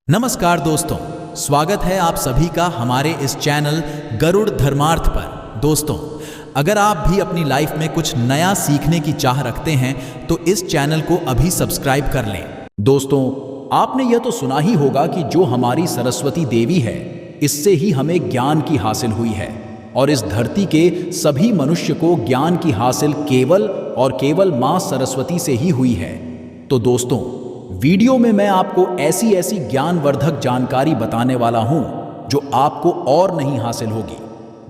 नमस्कार दोस्तों, स्वागत है आप सभी का हमारे इस चैनल गरुड़ धर्मार्थ पर। दोस्तों, अगर आप भी अपनी लाइफ में कुछ नया सीखने की चाह रखते हैं तो इस चैनल को अभी सब्सक्राइब कर लें। दोस्तों, आपने यह तो सुना ही होगा कि जो हमारी सरस्वती देवी है, इससे ही हमें ज्ञान की हासिल हुई है और इस धरती के सभी मनुष्य को ज्ञान की हासिल केवल और केवल माँ सरस्वती से ही हुई है। तो दोस्तों, वीडियो में मैं आपको ऐसी ऐसी ज्ञानवर्धक जानकारी बताने वाला हूं जो आपको और नहीं हासिल होगी।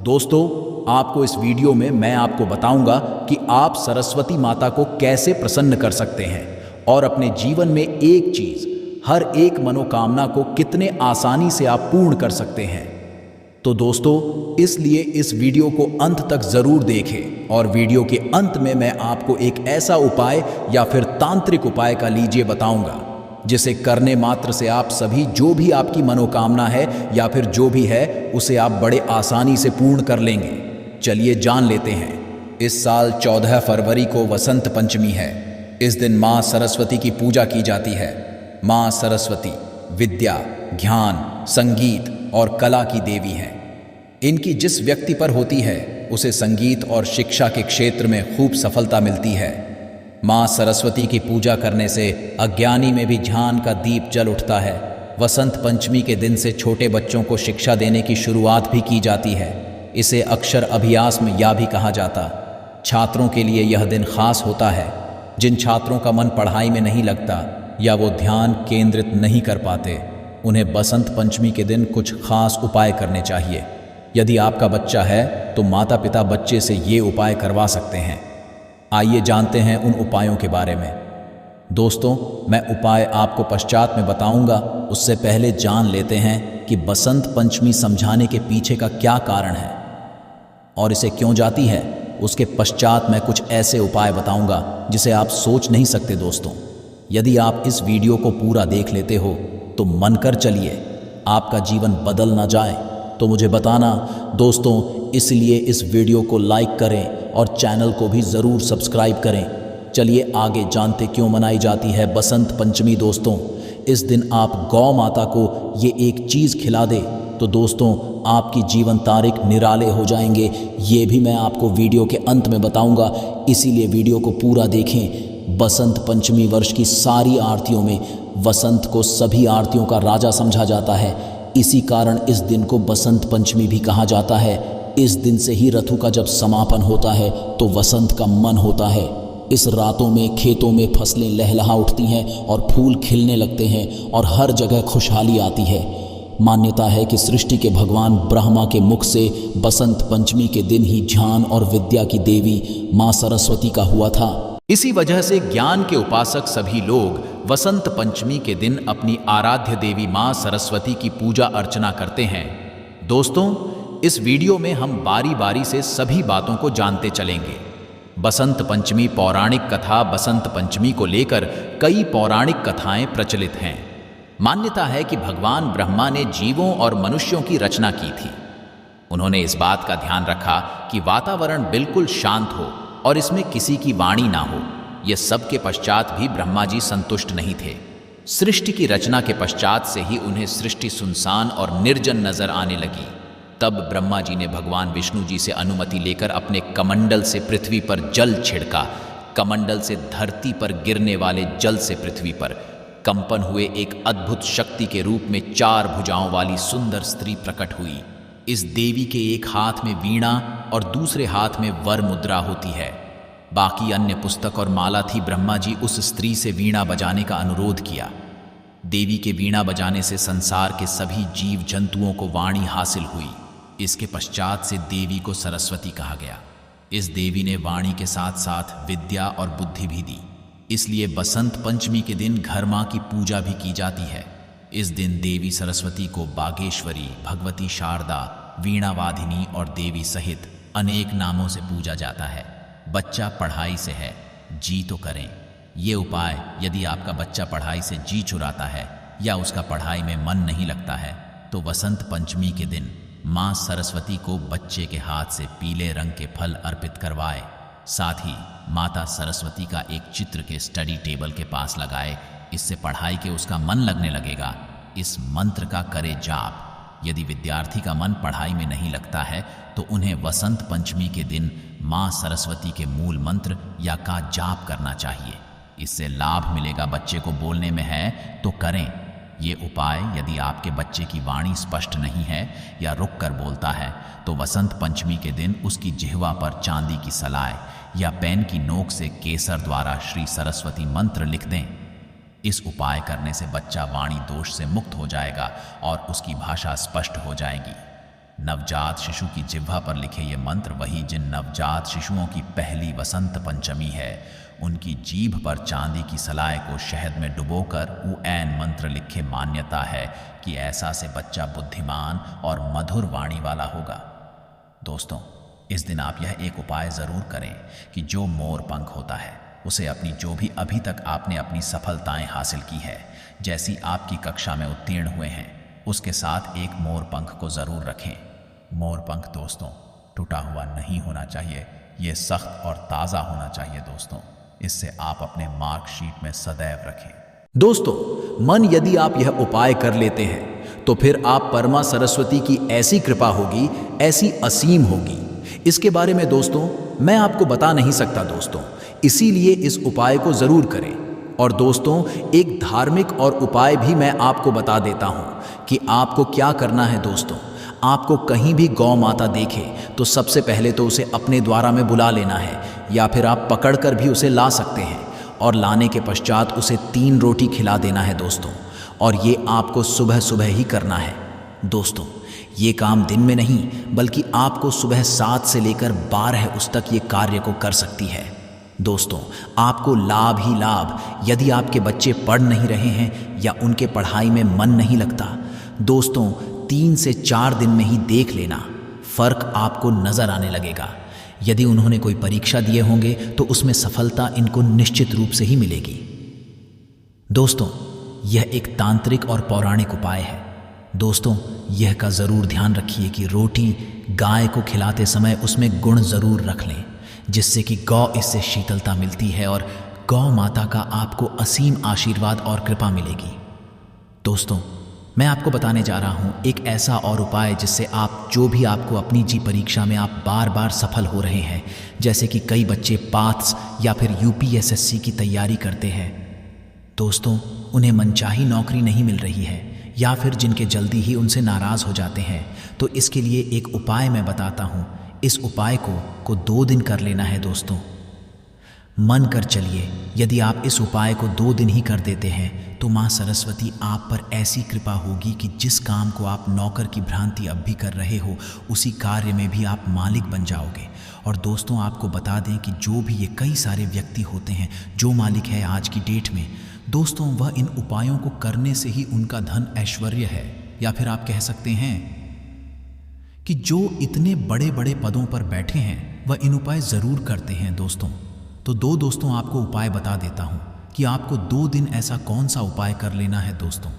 दोस्तों, आपको इस वीडियो में मैं आपको बताऊंगा कि आप सरस्वती माता को कैसे प्रसन्न कर सकते हैं और अपने जीवन में एक चीज, हर एक मनोकामना को कितने आसानी से आप पूर्ण कर सकते हैं। तो दोस्तों, इसलिए इस वीडियो को अंत तक जरूर देखें और वीडियो के अंत में मैं आपको एक ऐसा उपाय या फिर तांत्रिक उपाय का लीजिए बताऊंगा जिसे करने मात्र से आप सभी जो भी आपकी मनोकामना है या फिर जो भी है उसे आप बड़े आसानी से पूर्ण कर लेंगे। चलिए जान लेते हैं। इस साल 14 फरवरी को वसंत पंचमी है। इस दिन माँ सरस्वती की पूजा की जाती है। माँ सरस्वती विद्या, ज्ञान, संगीत और कला की देवी हैं। इनकी जिस व्यक्ति पर होती है उसे संगीत और शिक्षा के क्षेत्र में खूब सफलता मिलती है। माँ सरस्वती की पूजा करने से अज्ञानी में भी ज्ञान का दीप जल उठता है। वसंत पंचमी के दिन से छोटे बच्चों को शिक्षा देने की शुरुआत भी की जाती है। इसे अक्षर अभ्यास में या भी कहा जाता। छात्रों के लिए यह दिन खास होता है। जिन छात्रों का मन पढ़ाई में नहीं लगता या वो ध्यान केंद्रित नहीं कर पाते, उन्हें बसंत पंचमी के दिन कुछ खास उपाय करने चाहिए। यदि आपका बच्चा है तो माता पिता बच्चे से ये उपाय करवा सकते हैं। आइए जानते हैं उन उपायों के बारे में। दोस्तों, मैं उपाय आपको पश्चात में बताऊंगा, उससे पहले जान लेते हैं कि बसंत पंचमी समझाने के पीछे का क्या कारण है और इसे क्यों जाती है। उसके पश्चात मैं कुछ ऐसे उपाय बताऊंगा जिसे आप सोच नहीं सकते। दोस्तों, यदि आप इस वीडियो को पूरा देख लेते हो तो मन कर चलिए आपका जीवन बदल ना जाए तो मुझे बताना। दोस्तों, इसलिए इस वीडियो को लाइक करें और चैनल को भी ज़रूर सब्सक्राइब करें। चलिए आगे जानते क्यों मनाई जाती है बसंत पंचमी। दोस्तों, इस दिन आप गौ माता को ये एक चीज़ खिला दे तो दोस्तों आपकी जीवन तारीख निराले हो जाएंगे। ये भी मैं आपको वीडियो के अंत में बताऊंगा, इसीलिए वीडियो को पूरा देखें। बसंत पंचमी वर्ष की सारी आरतियों में वसंत को सभी आरतियों का राजा समझा जाता है। इसी कारण इस दिन को बसंत पंचमी भी कहा जाता है। इस दिन से ही ऋतु का जब समापन होता है तो वसंत का मन होता है। इस रातों में खेतों में फसलें लहलहा उठती हैं और फूल खिलने लगते हैं और हर जगह खुशहाली आती है। मान्यता है कि सृष्टि के भगवान ब्रह्मा के मुख से बसंत पंचमी के दिन ही ज्ञान और विद्या की देवी माँ सरस्वती का हुआ था। इसी वजह से ज्ञान के उपासक सभी लोग वसंत पंचमी के दिन अपनी आराध्य देवी माँ सरस्वती की पूजा अर्चना करते हैं। दोस्तों, इस वीडियो में हम बारी बारी से सभी बातों को जानते चलेंगे। बसंत पंचमी पौराणिक कथा। बसंत पंचमी को लेकर कई पौराणिक कथाएं प्रचलित हैं। मान्यता है कि भगवान ब्रह्मा ने जीवों और मनुष्यों की रचना की थी। उन्होंने इस बात का ध्यान रखा कि वातावरण बिल्कुल शांत हो और इसमें किसी की वाणी ना हो। यह सब के पश्चात भी ब्रह्मा जी संतुष्ट नहीं थे। सृष्टि की रचना के पश्चात से ही उन्हें सृष्टि सुनसान और निर्जन नजर आने लगी। तब ब्रह्मा जी ने भगवान विष्णु जी से अनुमति लेकर अपने कमंडल से पृथ्वी पर जल छिड़का। कमंडल से धरती पर गिरने वाले जल से पृथ्वी पर कंपन हुए एक अद्भुत शक्ति के रूप में 4 भुजाओं वाली सुंदर स्त्री प्रकट हुई। इस देवी के एक हाथ में वीणा और दूसरे हाथ में वर मुद्रा होती है। बाकी अन्य पुस्तक और माला थी। ब्रह्मा जी उस स्त्री से वीणा बजाने का अनुरोध किया। देवी के वीणा बजाने से संसार के सभी जीव जंतुओं को वाणी हासिल हुई। इसके पश्चात से देवी को सरस्वती कहा गया। इस देवी ने वाणी के साथ साथ विद्या और बुद्धि भी दी। इसलिए बसंत पंचमी के दिन घर माँ की पूजा भी की जाती है। इस दिन देवी सरस्वती को बागेश्वरी, भगवती शारदा, वीणावाधिनी और देवी सहित अनेक नामों से पूजा जाता है। बच्चा पढ़ाई से है, जी तो करें। ये उपाय यदि आपका बच्चा पढ़ाई से जी चुराता है या उसका पढ़ाई में मन नहीं लगता है तो वसंत पंचमी के दिन माँ सरस्वती को बच्चे के हाथ से पीले रंग के फल अर्पित करवाए। साथ ही माता सरस्वती का एक चित्र के स्टडी टेबल के पास लगाए। इससे पढ़ाई के उसका मन लगने लगेगा इस मंत्र का करे जाप। यदि विद्यार्थी का मन पढ़ाई में नहीं लगता है तो उन्हें वसंत पंचमी के दिन माँ सरस्वती के मूल मंत्र या का जाप करना चाहिए। इससे लाभ मिलेगा। बच्चे को बोलने में है तो करें ये उपाय। यदि आपके बच्चे की वाणी स्पष्ट नहीं है या रुक कर बोलता है तो वसंत पंचमी के दिन उसकी जिह्वा पर चांदी की सलाई या पेन की नोक से केसर द्वारा श्री सरस्वती मंत्र लिख दें। इस उपाय करने से बच्चा वाणी दोष से मुक्त हो जाएगा और उसकी भाषा स्पष्ट हो जाएगी। नवजात शिशु की जिह्वा पर लिखे ये मंत्र वही जिन नवजात शिशुओं की पहली वसंत पंचमी है, उनकी जीभ पर चांदी की सलाई को शहद में डुबोकर ऐन मंत्र लिखे। मान्यता है कि ऐसा से बच्चा बुद्धिमान और मधुर वाणी वाला होगा। दोस्तों, इस दिन आप यह एक उपाय ज़रूर करें कि जो मोर पंख होता है उसे अपनी जो भी अभी तक आपने अपनी सफलताएं हासिल की है, जैसी आपकी कक्षा में उत्तीर्ण हुए हैं, उसके साथ एक मोर पंख को ज़रूर रखें। मोर पंख दोस्तों टूटा हुआ नहीं होना चाहिए, ये सख्त और ताज़ा होना चाहिए दोस्तों। इससे आप अपने मार्कशीट में सदैव रखें। दोस्तों, मन यदि आप यह उपाय कर लेते हैं तो फिर आप परमा सरस्वती की ऐसी कृपा होगी, ऐसी असीम होगी। इसके बारे में दोस्तों मैं आपको बता नहीं सकता दोस्तों, इसीलिए इस उपाय को ज़रूर करें। और दोस्तों, एक धार्मिक और उपाय भी मैं आपको बता देता हूँ कि आपको क्या करना है। दोस्तों, आपको कहीं भी गौ माता देखे तो सबसे पहले तो उसे अपने द्वारा में बुला लेना है, या फिर आप पकड़ कर भी उसे ला सकते हैं। और लाने के पश्चात उसे 3 रोटी खिला देना है दोस्तों। और ये आपको सुबह सुबह ही करना है दोस्तों। ये काम दिन में नहीं बल्कि आपको सुबह 7 से लेकर 12 उस तक ये कार्य को कर सकती है। दोस्तों, आपको लाभ ही लाभ। यदि आपके बच्चे पढ़ नहीं रहे हैं या उनके पढ़ाई में मन नहीं लगता, दोस्तों 3 से 4 दिन में ही देख लेना, फ़र्क आपको नज़र आने लगेगा। यदि उन्होंने कोई परीक्षा दिए होंगे तो उसमें सफलता इनको निश्चित रूप से ही मिलेगी। दोस्तों, यह एक तांत्रिक और पौराणिक उपाय है। दोस्तों, यह का ज़रूर ध्यान रखिए कि रोटी गाय को खिलाते समय उसमें गुण ज़रूर रख लें, जिससे कि गौ इससे शीतलता मिलती है और गौ माता का आपको असीम आशीर्वाद और कृपा मिलेगी। दोस्तों, मैं आपको बताने जा रहा हूँ एक ऐसा और उपाय जिससे आप जो भी आपको अपनी जी परीक्षा में आप बार बार सफल हो रहे हैं, जैसे कि कई बच्चे पाथ्स या फिर यूपीएसएससी की तैयारी करते हैं। दोस्तों, उन्हें मनचाही नौकरी नहीं मिल रही है या फिर जिनके जल्दी ही उनसे नाराज़ हो जाते हैं, तो इसके लिए एक उपाय मैं बताता हूँ। इस उपाय को 2 दिन कर लेना है दोस्तों। मन कर चलिए, यदि आप इस उपाय को 2 दिन ही कर देते हैं तो माँ सरस्वती आप पर ऐसी कृपा होगी कि जिस काम को आप नौकर की भ्रांति अब भी कर रहे हो, उसी कार्य में भी आप मालिक बन जाओगे। और दोस्तों, आपको बता दें कि जो भी ये कई सारे व्यक्ति होते हैं जो मालिक है आज की डेट में, दोस्तों वह इन उपायों को करने से ही उनका धन ऐश्वर्य है, या फिर आप कह सकते हैं कि जो इतने बड़े बड़े पदों पर बैठे हैं वह इन उपाय ज़रूर करते हैं दोस्तों। तो दोस्तों आपको उपाय बता देता हूँ कि आपको 2 दिन ऐसा कौन सा उपाय कर लेना है। दोस्तों,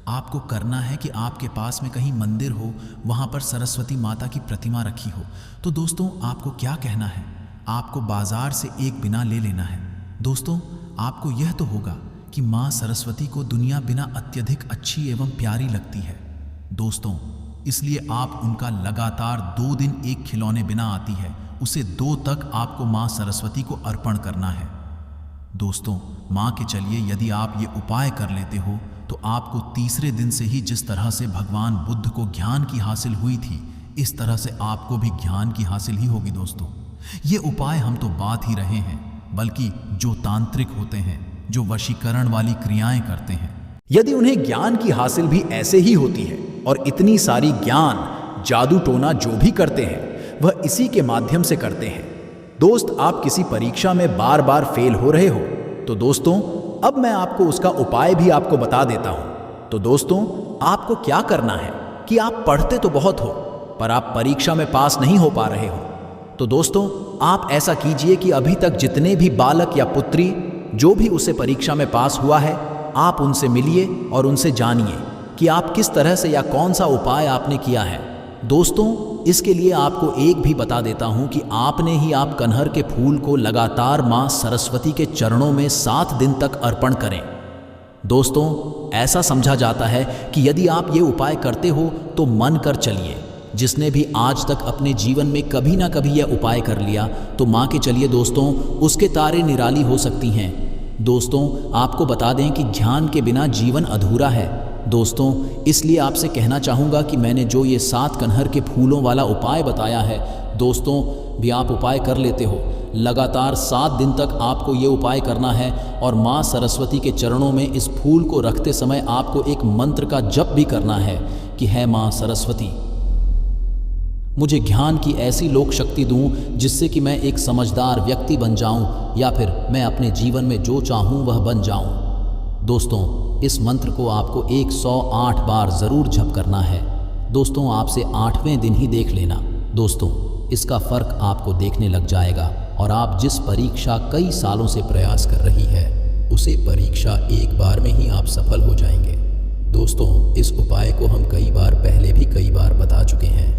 आपको करना है कि आपके पास में कहीं मंदिर हो, वहाँ पर सरस्वती माता की प्रतिमा रखी हो। तो दोस्तों, आपको क्या कहना है, आपको बाजार से एक बिना ले लेना है। दोस्तों, आपको यह तो होगा कि माँ सरस्वती को दुनिया बिना अत्यधिक अच्छी एवं प्यारी लगती है दोस्तों, इसलिए आप उनका लगातार 2 दिन एक खिलौने बिना आती है, उसे 2 तक आपको माँ सरस्वती को अर्पण करना है। दोस्तों, माँ के चलिए यदि आप ये उपाय कर लेते हो तो आपको तीसरे दिन से ही जिस तरह से भगवान बुद्ध को ज्ञान की हासिल हुई थी, इस तरह से आपको भी ज्ञान की हासिल ही होगी। दोस्तों, ये उपाय हम तो बात ही रहे हैं, बल्कि जो तांत्रिक होते हैं, जो वशीकरण वाली क्रियाएं करते हैं, यदि उन्हें ज्ञान की हासिल भी ऐसे ही होती है और इतनी सारी ज्ञान जादू टोना जो भी करते हैं वह इसी के माध्यम से करते हैं। दोस्त, आप किसी परीक्षा में बार बार फेल हो रहे हो तो दोस्तों अब मैं आपको उसका उपाय भी आपको बता देता हूं। तो दोस्तों, आपको क्या करना है कि आप पढ़ते तो बहुत हो पर आप परीक्षा में पास नहीं हो पा रहे हो। तो दोस्तों, आप ऐसा कीजिए कि अभी तक जितने भी बालक या पुत्री जो भी उसे परीक्षा में पास हुआ है, आप उनसे मिलिए और उनसे जानिए कि आप किस तरह से या कौन सा उपाय आपने किया है। दोस्तों, इसके लिए आपको एक भी बता देता हूं कि आपने ही आप कनहर के फूल को लगातार माँ सरस्वती के चरणों में 7 दिन तक अर्पण करें। दोस्तों, ऐसा समझा जाता है कि यदि आप ये उपाय करते हो तो मन कर चलिए। जिसने भी आज तक अपने जीवन में कभी ना कभी यह उपाय कर लिया तो मान के चलिए दोस्तों, उसके तारे निराली हो सकती हैं। दोस्तों, आपको बता दें कि ध्यान के बिना जीवन अधूरा है। दोस्तों, इसलिए आपसे कहना चाहूँगा कि मैंने जो ये 7 कनहर के फूलों वाला उपाय बताया है, दोस्तों भी आप उपाय कर लेते हो। लगातार 7 दिन तक आपको ये उपाय करना है और माँ सरस्वती के चरणों में इस फूल को रखते समय आपको एक मंत्र का जप भी करना है कि है माँ सरस्वती, मुझे ज्ञान की ऐसी लोक शक्ति दूं जिससे कि मैं एक समझदार व्यक्ति बन जाऊं या फिर मैं अपने जीवन में जो चाहूं वह बन जाऊं। दोस्तों, इस मंत्र को आपको 108 बार ज़रूर जप करना है। दोस्तों, आपसे 8वें दिन ही देख लेना। दोस्तों, इसका फ़र्क आपको देखने लग जाएगा और आप जिस परीक्षा कई सालों से प्रयास कर रही है उसे परीक्षा एक बार में ही आप सफल हो जाएंगे। दोस्तों, इस उपाय को हम कई बार पहले भी कई बार बता चुके हैं।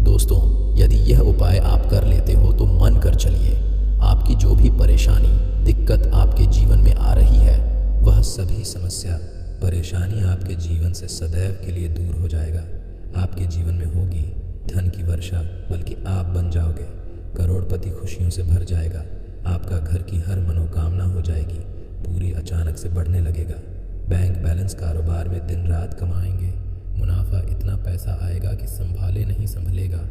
दोस्तों, यदि यह उपाय आप कर लेते हो तो मन कर चलिए, आपकी जो भी परेशानी दिक्कत आपके जीवन में आ रही है वह सभी समस्या परेशानी आपके जीवन से सदैव के लिए दूर हो जाएगा। आपके जीवन में होगी धन की वर्षा, बल्कि आप बन जाओगे करोड़पति। खुशियों से भर जाएगा। आपका घर की हर मनोकामना हो जाएगी पूरी, अचानक से बढ़ने लगेगा। बैंक बैलेंस कारोबार में दिन रात कमाएंगे। मुनाफा इतना पैसा आएगा कि संभाले नहीं संभलेगा।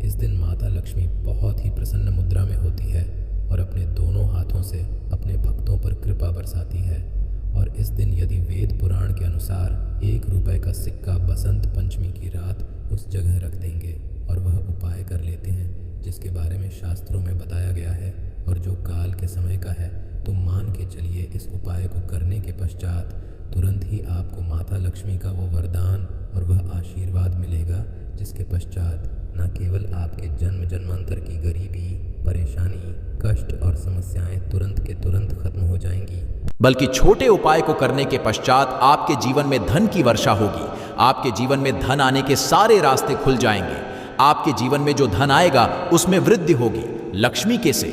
इस दिन माता लक्ष्मी बहुत ही प्रसन्न मुद्रा में होती है और अपने दोनों हाथों से अपने भक्तों पर कृपा बरसाती है। और इस दिन यदि वेद पुराण के अनुसार 1 रुपए का सिक्का बसंत पंचमी की रात उस जगह रख देंगे और वह उपाय कर लेते हैं जिसके बारे में शास्त्रों में बताया गया है और जो काल के समय का है, तो मान के चलिए इस उपाय को करने के पश्चात तुरंत ही आपको माता लक्ष्मी का वो वरदान और वह आशीर्वाद मिलेगा जिसके पश्चात न केवल आपके जन्म जन्मांतर की गरीबी, परेशानी, कष्ट और समस्याएं तुरंत के तुरंत खत्म हो जाएंगी, बल्कि छोटे उपाय को करने के पश्चात आपके जीवन में धन की वर्षा होगी। आपके जीवन में धन आने के सारे रास्ते खुल जाएंगे। आपके जीवन में जो धन आएगा उसमें वृद्धि होगी लक्ष्मी के से।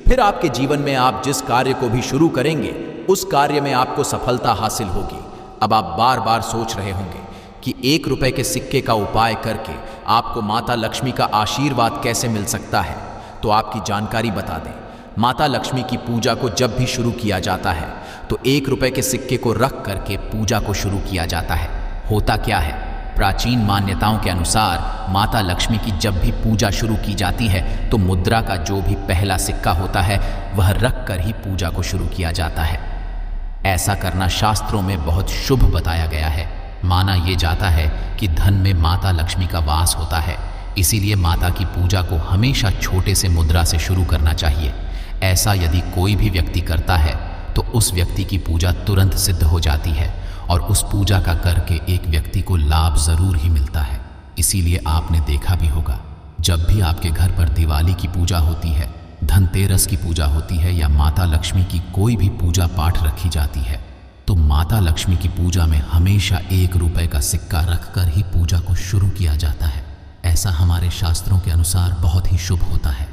फिर आपके जीवन में आप जिस कार्य को भी शुरू करेंगे उस कार्य में आपको सफलता हासिल होगी। अब आप बार बार सोच रहे होंगे कि 1 रुपए के सिक्के का उपाय करके आपको माता लक्ष्मी का आशीर्वाद कैसे मिल सकता है। तो आपकी जानकारी बता दें, माता लक्ष्मी की पूजा को जब भी शुरू किया जाता है तो 1 रुपए के सिक्के को रख करके पूजा को शुरू किया जाता है। होता क्या है, प्राचीन मान्यताओं के अनुसार माता लक्ष्मी की जब भी पूजा शुरू की जाती है तो मुद्रा का जो भी पहला सिक्का होता है वह रख कर ही पूजा को शुरू किया जाता है। ऐसा करना शास्त्रों में बहुत शुभ बताया गया है। माना यह जाता है कि धन में माता लक्ष्मी का वास होता है, इसीलिए माता की पूजा को हमेशा छोटे से मुद्रा से शुरू करना चाहिए। ऐसा यदि कोई भी व्यक्ति करता है तो उस व्यक्ति की पूजा तुरंत सिद्ध हो जाती है और उस पूजा का करके एक व्यक्ति को लाभ जरूर ही मिलता है। इसीलिए आपने देखा भी होगा, जब भी आपके घर पर दिवाली की पूजा होती है, धनतेरस की पूजा होती है या माता लक्ष्मी की कोई भी पूजा पाठ रखी जाती है, तो माता लक्ष्मी की पूजा में हमेशा 1 रुपए का सिक्का रखकर ही पूजा को शुरू किया जाता है। ऐसा हमारे शास्त्रों के अनुसार बहुत ही शुभ होता है।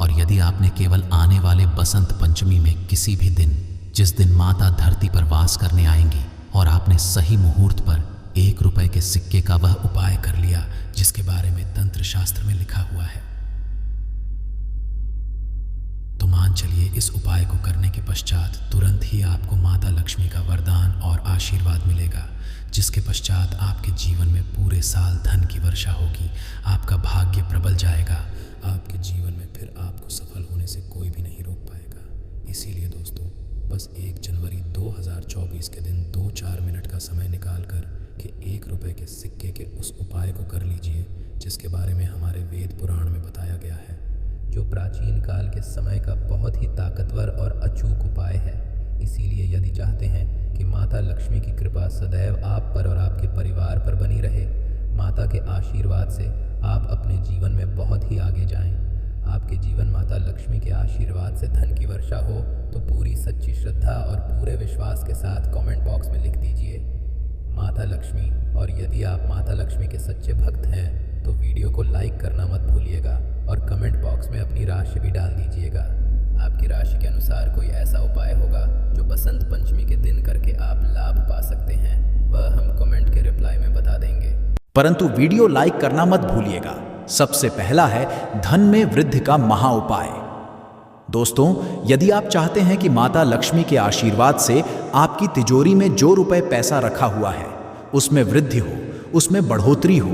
और यदि आपने केवल आने वाले बसंत पंचमी में किसी भी दिन, जिस दिन माता धरती पर वास करने आएंगी, और आपने सही मुहूर्त पर 1 रुपए के सिक्के का वह उपाय कर लिया जिसके बारे में तंत्र शास्त्र में लिखा हुआ है, तो मान चलिए इस उपाय को करने के पश्चात तुरंत ही आपको माता लक्ष्मी का वरदान और आशीर्वाद मिलेगा, जिसके पश्चात आपके जीवन में पूरे साल धन की वर्षा होगी। आपका भाग्य प्रबल जाएगा। आपके जीवन में फिर आपको सफल होने से कोई भी नहीं रोक पाएगा। इसीलिए दोस्तों, बस 1 जनवरी 2024 के दिन 2-4 मिनट का समय निकालकर कि 1 रुपए के सिक्के के उस उपाय को कर लीजिए जिसके बारे में हमारे वेद पुराण में बताया गया है, जो प्राचीन काल के समय का बहुत ही ताकतवर और अचूक उपाय है। इसीलिए यदि चाहते हैं कि माता लक्ष्मी की कृपा सदैव आप पर और आपके परिवार पर बनी रहे, माता के आशीर्वाद से आप अपने जीवन में बहुत ही आगे जाएं, आपके जीवन माता लक्ष्मी के आशीर्वाद से धन की वर्षा हो, तो पूरी सच्ची श्रद्धा और पूरे विश्वास के साथ कमेंट बॉक्स में लिख दीजिए माता लक्ष्मी। और यदि आप माता लक्ष्मी के सच्चे भक्त हैं तो वीडियो को लाइक करना मत भूलिएगा और कमेंट बॉक्स में अपनी राशि भी डाल दीजिएगा। आपकी राशि के अनुसार कोई ऐसा उपाय होगा जो बसंत पंचमी के दिन करके आप लाभ पा सकते हैं, वह हम कमेंट के रिप्लाई में बता देंगे। परंतु वीडियो लाइक करना मत भूलिएगा। सबसे पहला है धन में वृद्धि का महा उपाय। दोस्तों, यदि आप चाहते हैं कि माता लक्ष्मी के आशीर्वाद से आपकी तिजोरी में जो रुपए पैसा रखा हुआ है उसमें वृद्धि हो, उसमें बढ़ोतरी हो,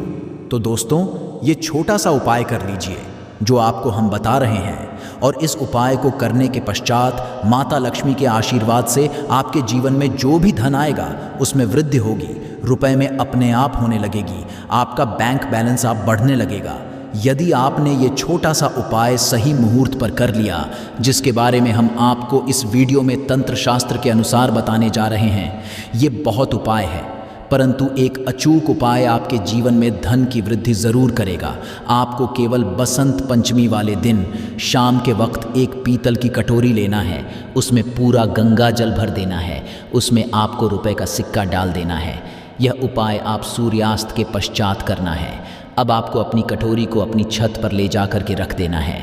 तो दोस्तों ये छोटा सा उपाय कर लीजिए जो आपको हम बता रहे हैं। और इस उपाय को करने के पश्चात माता लक्ष्मी के आशीर्वाद से आपके जीवन में जो भी धन आएगा उसमें वृद्धि होगी, रुपए में अपने आप होने लगेगी, आपका बैंक बैलेंस आप बढ़ने लगेगा। यदि आपने ये छोटा सा उपाय सही मुहूर्त पर कर लिया, जिसके बारे में हम आपको इस वीडियो में तंत्र शास्त्र के अनुसार बताने जा रहे हैं, ये बहुत उपाय है, परंतु एक अचूक उपाय आपके जीवन में धन की वृद्धि जरूर करेगा। आपको केवल बसंत पंचमी वाले दिन शाम के वक्त एक पीतल की कटोरी लेना है, उसमें पूरा गंगा जल भर देना है, उसमें आपको रुपए का सिक्का डाल देना है। यह उपाय आप सूर्यास्त के पश्चात करना है। अब आपको अपनी कटोरी को अपनी छत पर ले जा कर के रख देना है।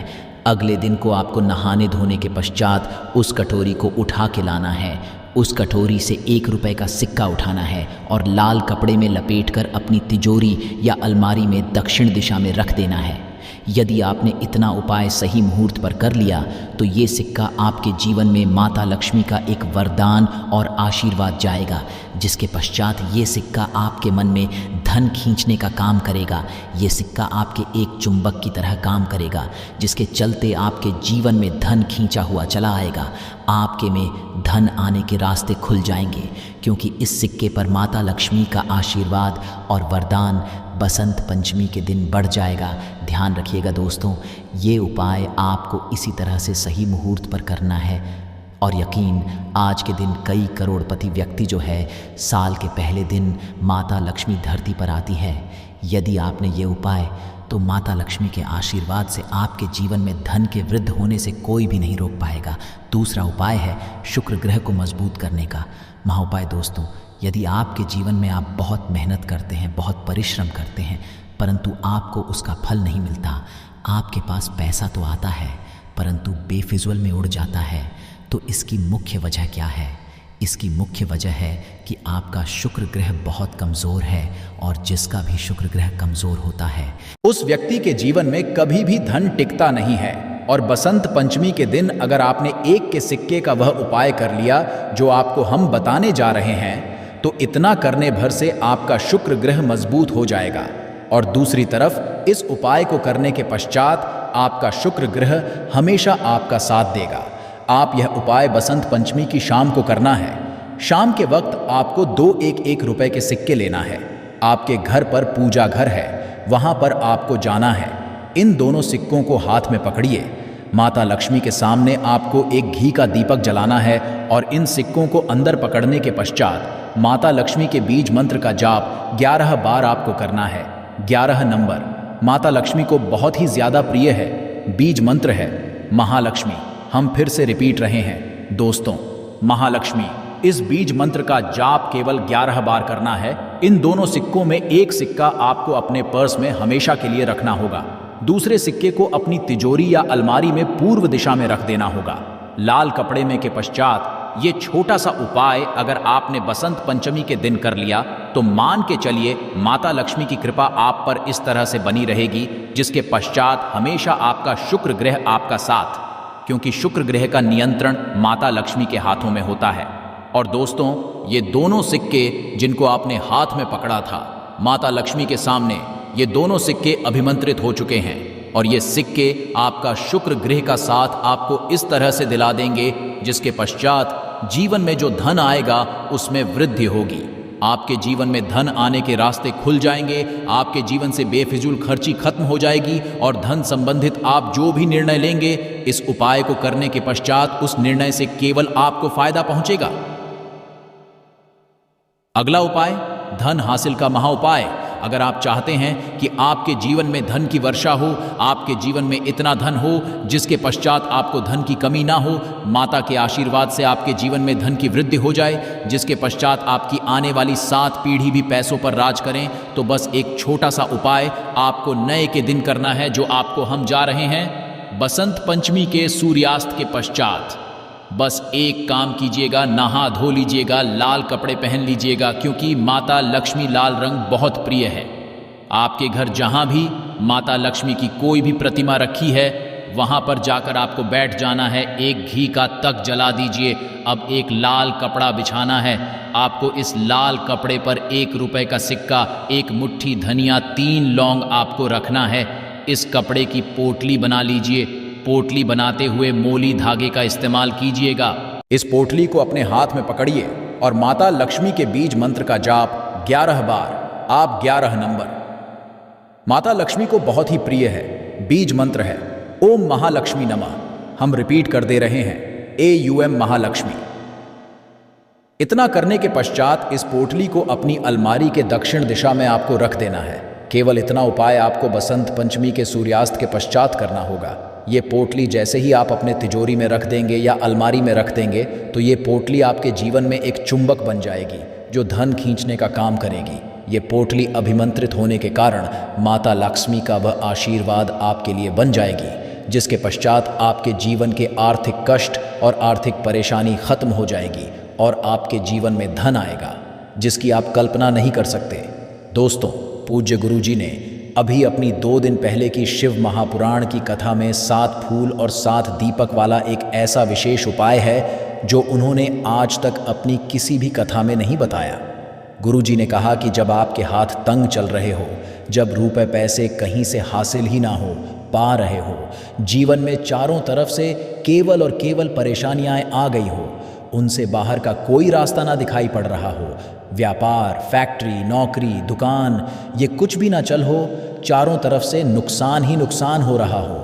अगले दिन को आपको नहाने धोने के पश्चात उस कटोरी को उठा के लाना है। उस कटोरी से 1 रुपए का सिक्का उठाना है और लाल कपड़े में लपेटकर अपनी तिजोरी या अलमारी में दक्षिण दिशा में रख देना है। यदि आपने इतना उपाय सही मुहूर्त पर कर लिया तो ये सिक्का आपके जीवन में माता लक्ष्मी का एक वरदान और आशीर्वाद जाएगा, जिसके पश्चात ये सिक्का आपके मन में धन खींचने का काम करेगा। ये सिक्का आपके एक चुंबक की तरह काम करेगा, जिसके चलते आपके जीवन में धन खींचा हुआ चला आएगा। आपके में धन आने के रास्ते खुल जाएंगे, क्योंकि इस सिक्के पर माता लक्ष्मी का आशीर्वाद और वरदान बसंत पंचमी के दिन बढ़ जाएगा। ध्यान रखिएगा दोस्तों, ये उपाय आपको इसी तरह से सही मुहूर्त पर करना है। और यकीन, आज के दिन कई करोड़पति व्यक्ति जो है साल के पहले दिन माता लक्ष्मी धरती पर आती है। यदि आपने ये उपाय, तो माता लक्ष्मी के आशीर्वाद से आपके जीवन में धन के वृद्धि होने से कोई भी नहीं रोक पाएगा। दूसरा उपाय है शुक्र ग्रह को मजबूत करने का महाउपाय। दोस्तों, यदि आपके जीवन में आप बहुत मेहनत करते हैं, बहुत परिश्रम करते हैं, परंतु आपको उसका फल नहीं मिलता, आपके पास पैसा तो आता है परंतु बेफिजुल में उड़ जाता है, तो इसकी मुख्य वजह क्या है? इसकी मुख्य वजह है कि आपका शुक्र ग्रह बहुत कमज़ोर है, और जिसका भी शुक्र ग्रह कमज़ोर होता है उस व्यक्ति के जीवन में कभी भी धन टिकता नहीं है। और बसंत पंचमी के दिन अगर आपने 1 के सिक्के का वह उपाय कर लिया जो आपको हम बताने जा रहे हैं, तो इतना करने भर से आपका शुक्र ग्रह मजबूत हो जाएगा। और दूसरी तरफ इस उपाय को करने के पश्चात आपका शुक्र ग्रह हमेशा आपका साथ देगा। आप यह उपाय बसंत पंचमी की शाम को करना है। शाम के वक्त आपको 2 1 रुपए के सिक्के लेना है। आपके घर पर पूजा घर है, वहां पर आपको जाना है। इन दोनों सिक्कों को हाथ में पकड़िए। माता लक्ष्मी के सामने आपको एक घी का दीपक जलाना है, और इन सिक्कों को अंदर पकड़ने के पश्चात माता लक्ष्मी के बीज मंत्र का जाप 11 बार आपको करना है। 11 नंबर माता लक्ष्मी को बहुत ही ज्यादा प्रिय है। बीज मंत्र है महालक्ष्मी। हम फिर से रिपीट रहे हैं दोस्तों, महालक्ष्मी। इस बीज मंत्र का जाप केवल 11 बार करना है। इन दोनों सिक्कों में एक सिक्का आपको अपने पर्स में हमेशा के लिए रखना होगा, दूसरे सिक्के को अपनी तिजोरी या अलमारी में पूर्व दिशा में रख देना होगा। लाल कपड़े में के पश्चात ये छोटा सा उपाय अगर आपने बसंत पंचमी के दिन कर लिया, तो मान के चलिए माता लक्ष्मी की कृपा आप पर इस तरह से बनी रहेगी, जिसके पश्चात हमेशा आपका शुक्र ग्रह आपका साथ, क्योंकि शुक्र ग्रह का नियंत्रण माता लक्ष्मी के हाथों में होता है। और दोस्तों, ये दोनों सिक्के जिनको आपने हाथ में पकड़ा था माता लक्ष्मी के सामने, ये दोनों सिक्के अभिमंत्रित हो चुके हैं, और ये सिक्के आपका शुक्र ग्रह का साथ आपको इस तरह से दिला देंगे, जिसके पश्चात जीवन में जो धन आएगा उसमें वृद्धि होगी। आपके जीवन में धन आने के रास्ते खुल जाएंगे, आपके जीवन से बेफिजूल खर्ची खत्म हो जाएगी, और धन संबंधित आप जो भी निर्णय लेंगे इस उपाय को करने के पश्चात उस निर्णय से केवल आपको फायदा पहुंचेगा। अगला उपाय, धन हासिल का महाउपाय। अगर आप चाहते हैं कि आपके जीवन में धन की वर्षा हो, आपके जीवन में इतना धन हो जिसके पश्चात आपको धन की कमी ना हो, माता के आशीर्वाद से आपके जीवन में धन की वृद्धि हो जाए, जिसके पश्चात आपकी आने वाली 7 पीढ़ी भी पैसों पर राज करें, तो बस एक छोटा सा उपाय आपको नए के दिन करना है, जो आपको हम जा रहे हैं बसंत पंचमी के सूर्यास्त के पश्चात। बस एक काम कीजिएगा, नहा धो लीजिएगा, लाल कपड़े पहन लीजिएगा, क्योंकि माता लक्ष्मी लाल रंग बहुत प्रिय है। आपके घर जहां भी माता लक्ष्मी की कोई भी प्रतिमा रखी है, वहां पर जाकर आपको बैठ जाना है। एक घी का तक जला दीजिए। अब एक लाल कपड़ा बिछाना है। आपको इस लाल कपड़े पर 1 रुपए का सिक्का, 1 मुट्ठी धनिया, 3 लौंग आपको रखना है। इस कपड़े की पोटली बना लीजिए। पोटली बनाते हुए मोली धागे का इस्तेमाल कीजिएगा। इस पोटली को अपने हाथ में पकड़िए और माता लक्ष्मी के बीज मंत्र का जाप 11 बार। आप 11 नंबर। माता लक्ष्मी को बहुत ही प्रिय है। बीज मंत्र है ओम महालक्ष्मी नमः। हम रिपीट कर दे रहे हैं AUM महालक्ष्मी। इतना करने के पश्चात इस पोटली को अपनी अलमारी के दक्षिण दिशा में आपको रख देना है। केवल इतना उपाय आपको बसंत पंचमी के सूर्यास्त के पश्चात करना होगा। ये पोटली जैसे ही आप अपने तिजोरी में रख देंगे या अलमारी में रख देंगे तो ये पोटली आपके जीवन में एक चुंबक बन जाएगी जो धन खींचने का काम करेगी। ये पोटली अभिमंत्रित होने के कारण माता लक्ष्मी का वह आशीर्वाद आपके लिए बन जाएगी, जिसके पश्चात आपके जीवन के आर्थिक कष्ट और आर्थिक परेशानी खत्म हो जाएगी और आपके जीवन में धन आएगा जिसकी आप कल्पना नहीं कर सकते। दोस्तों, पूज्य गुरुजी ने अभी अपनी 2 दिन पहले की शिव महापुराण की कथा में 7 फूल और 7 दीपक वाला एक ऐसा विशेष उपाय है जो उन्होंने आज तक अपनी किसी भी कथा में नहीं बताया। गुरुजी ने कहा कि जब आपके हाथ तंग चल रहे हो, जब रुपए पैसे कहीं से हासिल ही ना हो पा रहे हो, जीवन में चारों तरफ से केवल और केवल परेशानियां आ गई हो, उनसे बाहर का कोई रास्ता ना दिखाई पड़ रहा हो, व्यापार, फैक्ट्री, नौकरी, दुकान, ये कुछ भी ना चल हो, चारों तरफ से नुकसान ही नुकसान हो रहा हो,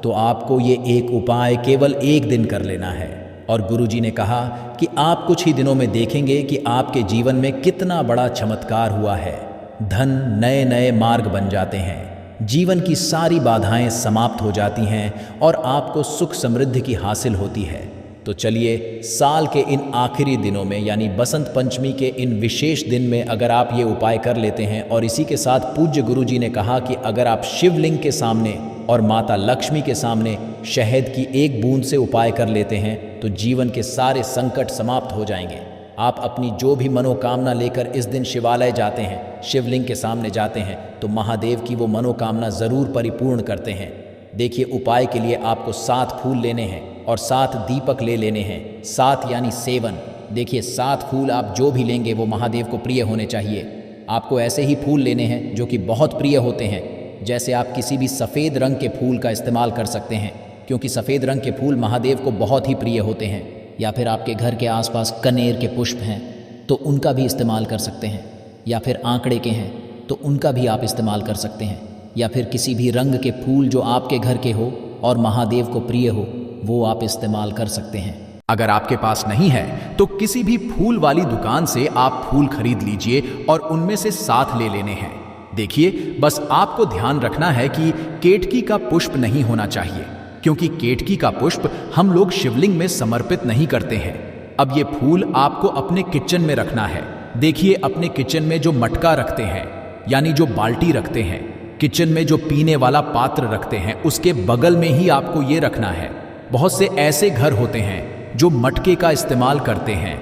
तो आपको ये एक उपाय केवल 1 दिन कर लेना है। और गुरुजी ने कहा कि आप कुछ ही दिनों में देखेंगे कि आपके जीवन में कितना बड़ा चमत्कार हुआ है। धन नए नए मार्ग बन जाते हैं, जीवन की सारी बाधाएं समाप्त हो जाती हैं और आपको सुख समृद्धि की हासिल होती है। तो चलिए, साल के इन आखिरी दिनों में यानी बसंत पंचमी के इन विशेष दिन में अगर आप ये उपाय कर लेते हैं, और इसी के साथ पूज्य गुरुजी ने कहा कि अगर आप शिवलिंग के सामने और माता लक्ष्मी के सामने शहद की 1 बूंद से उपाय कर लेते हैं तो जीवन के सारे संकट समाप्त हो जाएंगे। आप अपनी जो भी मनोकामना लेकर इस दिन शिवालय जाते हैं, शिवलिंग के सामने जाते हैं, तो महादेव की वो मनोकामना ज़रूर परिपूर्ण करते हैं। देखिए, उपाय के लिए आपको 7 फूल लेने हैं और 7 दीपक ले लेने हैं। 7 यानी 7। देखिए, 7 फूल आप जो भी लेंगे वो महादेव को प्रिय होने चाहिए। आपको ऐसे ही फूल लेने हैं जो कि बहुत प्रिय होते हैं। जैसे आप किसी भी सफ़ेद रंग के फूल का इस्तेमाल कर सकते हैं, क्योंकि सफ़ेद रंग के फूल महादेव को बहुत ही प्रिय होते हैं। या फिर आपके घर के आसपास कनेर के पुष्प हैं तो उनका भी इस्तेमाल कर सकते हैं। या फिर आंकड़े के हैं तो उनका भी आप इस्तेमाल कर सकते हैं। या फिर किसी भी रंग के फूल जो आपके घर के हो और महादेव को प्रिय हो, वो आप इस्तेमाल कर सकते हैं। अगर आपके पास नहीं है तो किसी भी फूल वाली दुकान से आप फूल खरीद लीजिए और उनमें से 7 ले लेने हैं। देखिए, बस आपको ध्यान रखना है कि केतकी का पुष्प नहीं होना चाहिए, क्योंकि केतकी का पुष्प हम लोग शिवलिंग में समर्पित नहीं करते हैं। अब ये फूल आपको अपने किचन में रखना है। देखिए, अपने किचन में जो मटका रखते हैं यानी जो बाल्टी रखते हैं, किचन में जो पीने वाला पात्र रखते हैं, उसके बगल में ही आपको ये रखना है। बहुत से ऐसे घर होते हैं जो मटके का इस्तेमाल करते हैं,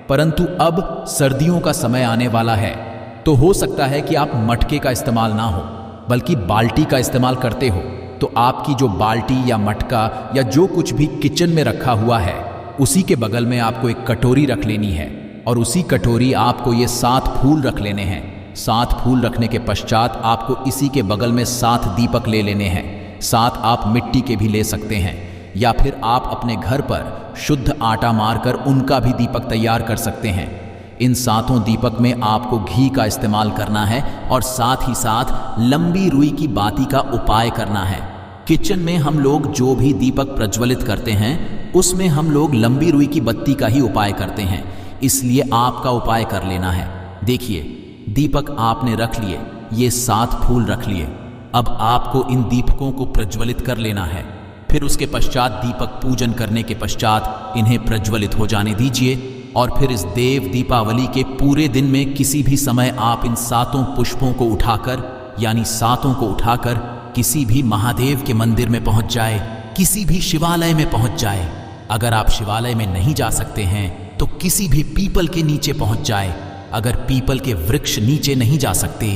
परंतु अब सर्दियों का समय आने वाला है तो हो सकता है कि आप मटके का इस्तेमाल ना हो बल्कि बाल्टी का इस्तेमाल करते हो। तो आपकी जो बाल्टी या मटका या जो कुछ भी किचन में रखा हुआ है, उसी के बगल में आपको एक कटोरी रख लेनी है और उसी कटोरी आपको ये 7 फूल रख लेने हैं। 7 फूल रखने के पश्चात आपको इसी के बगल में 7 दीपक ले लेने हैं। 7 आप मिट्टी के भी ले सकते हैं या फिर आप अपने घर पर शुद्ध आटा मारकर उनका भी दीपक तैयार कर सकते हैं। इन 7 दीपक में आपको घी का इस्तेमाल करना है और साथ ही साथ लंबी रुई की बाती का उपाय करना है। किचन में हम लोग जो भी दीपक प्रज्वलित करते हैं उसमें हम लोग लंबी रुई की बत्ती का ही उपाय करते हैं, इसलिए आपका उपाय कर लेना है। देखिए, दीपक आपने रख लिए, ये 7 फूल रख लिए। अब आपको इन दीपकों को प्रज्वलित कर लेना है। फिर उसके पश्चात दीपक पूजन करने के पश्चात इन्हें प्रज्वलित हो जाने दीजिए और फिर इस देव दीपावली के पूरे दिन में किसी भी समय आप इन 7 पुष्पों को उठाकर यानी 7 को उठाकर किसी भी महादेव के मंदिर में पहुंच जाए। किसी भी शिवालय में पहुंच जाए। अगर आप शिवालय में नहीं जा सकते हैं तो किसी भी पीपल के नीचे पहुंच जाए। अगर पीपल के वृक्ष नीचे नहीं जा सकते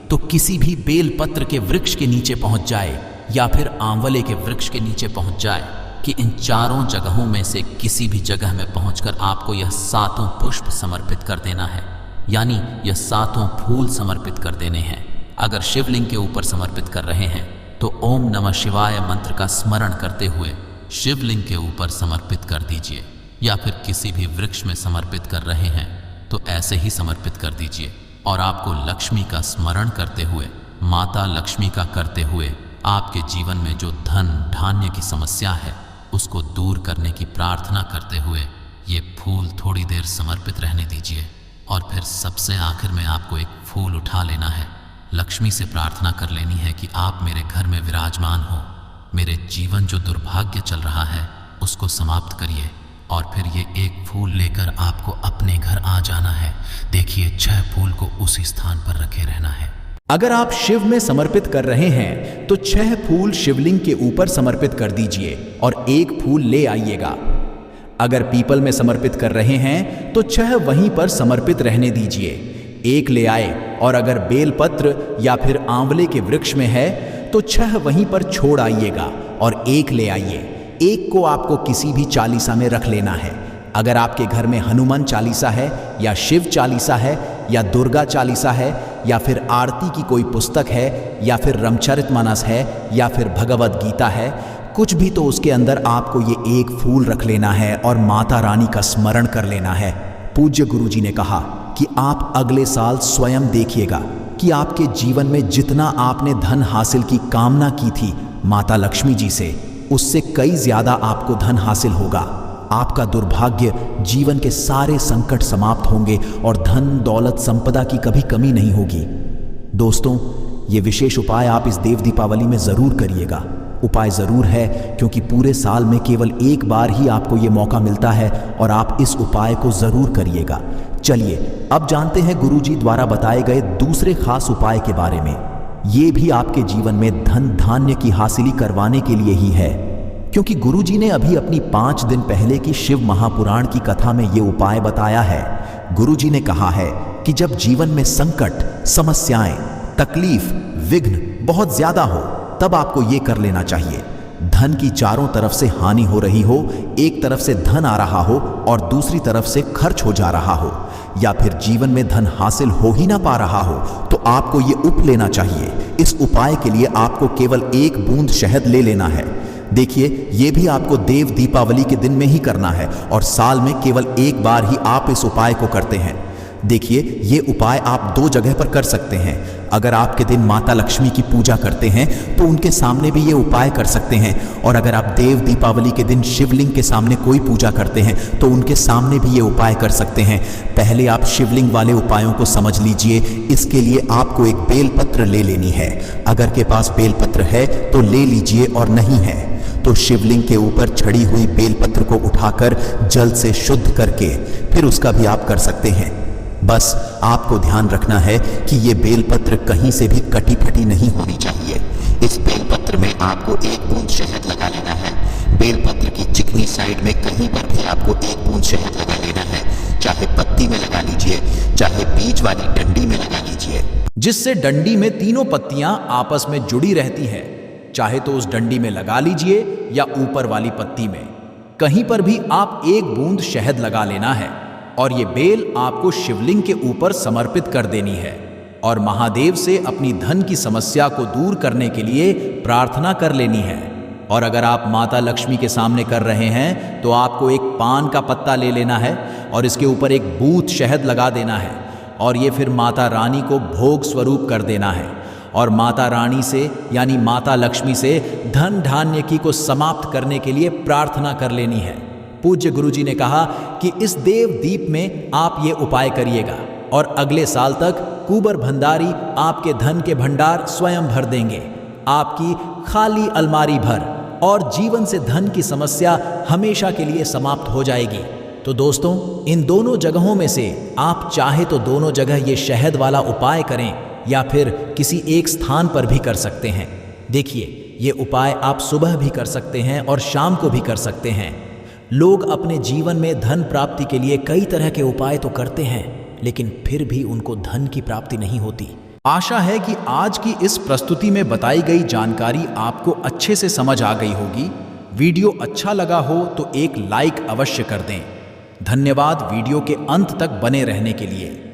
तो किसी भी बेलपत्र के वृक्ष के नीचे पहुंच जाए या फिर आंवले के वृक्ष के नीचे पहुंच जाए कि इन चारों जगहों में से किसी भी जगह में पहुंचकर आपको यह 7 पुष्प समर्पित कर देना है, यानी यह 7 फूल समर्पित कर देने हैं। अगर शिवलिंग के ऊपर समर्पित कर रहे हैं तो ओम नमः शिवाय मंत्र का स्मरण करते हुए शिवलिंग के ऊपर समर्पित कर दीजिए, या फिर किसी भी वृक्ष में समर्पित कर रहे हैं तो ऐसे ही समर्पित कर दीजिए। और आपको लक्ष्मी का स्मरण करते हुए, माता लक्ष्मी का करते हुए, आपके जीवन में जो धन धान्य की समस्या है उसको दूर करने की प्रार्थना करते हुए ये फूल थोड़ी देर समर्पित रहने दीजिए। और फिर सबसे आखिर में आपको एक फूल उठा लेना है, लक्ष्मी से प्रार्थना कर लेनी है कि आप मेरे घर में विराजमान हो, मेरे जीवन जो दुर्भाग्य चल रहा है उसको समाप्त करिए। और फिर ये एक फूल लेकर आपको अपने घर आ जाना है। देखिए 6 फूल को उसी स्थान पर रखे रहना है। अगर आप शिव में समर्पित कर रहे हैं तो 6 फूल शिवलिंग के ऊपर समर्पित कर दीजिए और 1 फूल ले आइएगा। अगर पीपल में समर्पित कर रहे हैं तो 6 वहीं पर समर्पित रहने दीजिए, 1 ले आए। और अगर बेलपत्र या फिर आंवले के वृक्ष में है तो 6 वहीं पर छोड़ आइएगा और 1 ले आइए। 1 को आपको किसी भी चालीसा में रख लेना है। अगर आपके घर में हनुमान चालीसा है या शिव चालीसा है या दुर्गा चालीसा है या फिर आरती की कोई पुस्तक है या फिर रामचरितमानस है या फिर भगवद गीता है, कुछ भी, तो उसके अंदर आपको ये 1 फूल रख लेना है और माता रानी का स्मरण कर लेना है। पूज्य गुरुजी ने कहा कि आप अगले साल स्वयं देखिएगा कि आपके जीवन में जितना आपने धन हासिल की कामना की थी माता लक्ष्मी जी से, उससे कई ज्यादा आपको धन हासिल होगा। आपका दुर्भाग्य, जीवन के सारे संकट समाप्त होंगे और धन दौलत संपदा की कभी कमी नहीं होगी। दोस्तों, ये विशेष उपाय आप इस देव दीपावली में जरूर करिएगा। उपाय जरूर है क्योंकि पूरे साल में केवल एक बार ही आपको ये मौका मिलता है और आप इस उपाय को जरूर करिएगा। चलिए अब जानते हैं गुरुजी द्वारा बताए गए दूसरे खास उपाय के बारे में। ये भी आपके जीवन में धन धान्य की हासिली करवाने के लिए ही है, क्योंकि गुरुजी ने अभी अपनी 5 दिन पहले की शिव महापुराण की कथा में ये उपाय बताया है। गुरुजी ने कहा है कि जब जीवन में संकट, समस्याएं, तकलीफ, विघ्न बहुत ज्यादा हो तब आपको ये कर लेना चाहिए। धन की चारों तरफ से हानि हो रही हो, एक तरफ से धन आ रहा हो और दूसरी तरफ से खर्च हो जा रहा हो, या फिर जीवन में धन हासिल हो ही ना पा रहा हो, तो आपको ये उप लेना चाहिए। इस उपाय के लिए आपको केवल 1 बूंद शहद ले लेना है। देखिए, ये भी आपको देव दीपावली के दिन में ही करना है और साल में केवल 1 बार ही आप इस उपाय को करते हैं। देखिए, ये उपाय आप 2 जगह पर कर सकते हैं। अगर आपके दिन माता लक्ष्मी की पूजा करते हैं तो उनके सामने भी ये उपाय कर सकते हैं, और अगर आप देव दीपावली के दिन शिवलिंग के सामने कोई पूजा करते हैं तो उनके सामने भी ये उपाय कर सकते हैं। पहले आप शिवलिंग वाले उपायों को समझ लीजिए। इसके लिए आपको एक बेलपत्र ले लेनी है। अगर के पास बेलपत्र है तो ले लीजिए, और नहीं है तो शिवलिंग के ऊपर छड़ी हुई बेलपत्र को उठाकर जल से शुद्ध करके फिर उसका भी आप कर सकते हैं। बस आपको ध्यान रखना है कि ये बेलपत्र कहीं से भी कटी फटी नहीं होनी चाहिए। इस बेलपत्र में आपको 1 बूंद शहद लगा लेना है। बेलपत्र की चिकनी साइड में कहीं पर भी आपको 1 बूंद शहद लगा लेना है। चाहे पत्ती में लगा लीजिए, चाहे बीच वाली डंडी में लगा लीजिए, जिससे डंडी में तीनों पत्तियां आपस में जुड़ी रहती हैं। चाहे तो उस डंडी में लगा लीजिए या ऊपर वाली पत्ती में, कहीं पर भी आप 1 बूंद शहद लगा लेना है और ये बेल आपको शिवलिंग के ऊपर समर्पित कर देनी है और महादेव से अपनी धन की समस्या को दूर करने के लिए प्रार्थना कर लेनी है। और अगर आप माता लक्ष्मी के सामने कर रहे हैं तो आपको एक पान का पत्ता ले लेना है और इसके ऊपर 1 बूंद शहद लगा देना है और ये फिर माता रानी को भोग स्वरूप कर देना है और माता रानी से यानी माता लक्ष्मी से धन धान्य की को समाप्त करने के लिए प्रार्थना कर लेनी है। पूज्य गुरुजी ने कहा कि इस देव दीप में आप ये उपाय करिएगा और अगले साल तक कुबर भंडारी आपके धन के भंडार स्वयं भर देंगे, आपकी खाली अलमारी भर, और जीवन से धन की समस्या हमेशा के लिए समाप्त हो जाएगी। तो दोस्तों, इन दोनों जगहों में से आप चाहे तो दोनों जगह ये शहद वाला उपाय करें या फिर किसी एक स्थान पर भी कर सकते हैं। देखिए, ये उपाय आप सुबह भी कर सकते हैं और शाम को भी कर सकते हैं। लोग अपने जीवन में धन प्राप्ति के लिए कई तरह के उपाय तो करते हैं, लेकिन फिर भी उनको धन की प्राप्ति नहीं होती। आशा है कि आज की इस प्रस्तुति में बताई गई जानकारी आपको अच्छे से समझ आ गई होगी। वीडियो अच्छा लगा हो तो एक लाइक अवश्य कर दें। धन्यवाद वीडियो के अंत तक बने रहने के लिए।